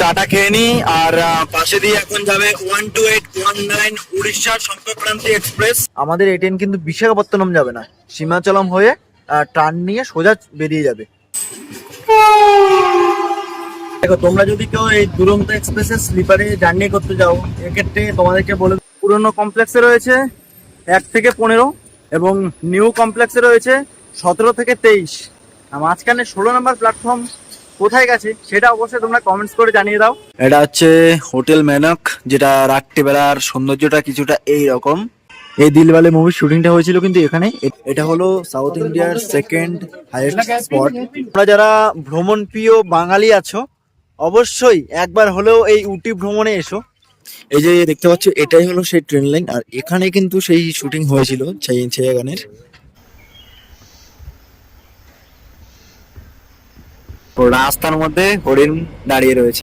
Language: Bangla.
চাটা খেয়ে নি। আর পাশে দিয়ে এখন যাবে 12819 উড়িষ্যার সম্পর্কক্রান্তি এক্সপ্রেস। আমাদের এই ট্রেন কিন্তু বিশাখাপত্তনম যাবে না, সীমাচলম হয়ে টার্ন নিয়ে সোজা বেরিয়ে যাবে। দেখো, তোমরা যদি কেউ এই দুরন্ত এক্সপ্রেসের স্লিপারে জার্নি করতে যাও, এক্ষেত্রে তোমাদেরকে বলে পুরনো কমপ্লেক্সে রয়েছে 1 থেকে 15 এবং নিউ কমপ্লেক্সে রয়েছে 17 থেকে 23। মাঝখানে 16 নম্বর প্ল্যাটফর্ম কোথায় গেছে সেটা অবশ্যই তোমরা কমেন্টস করে জানিয়ে দাও। এটা হচ্ছে হোটেল মেনক, যেটা রাত্রিবেলার সৌন্দর্যটা কিছুটা এইরকম। এই দিলওয়ালে মুভির শুটিংটা হয়েছিল কিন্তু এখানে। এটা হলো সাউথ ইন্ডিয়ার সেকেন্ড হাইয়েস্ট স্পট। তোমরা যারা ভ্রমণ প্রিয় বাঙালি আছো, অবশ্যই একবার হলেও এই উটি ভ্রমণে এসো। এই যে দেখতে পাচ্ছ, এটাই হলো সেই ট্রেন লাইন, আর এখানে কিন্তু সেই শুটিং হয়েছিল ছাইয়া গানের। রাস্তার মধ্যে হরিণ দাঁড়িয়ে রয়েছে।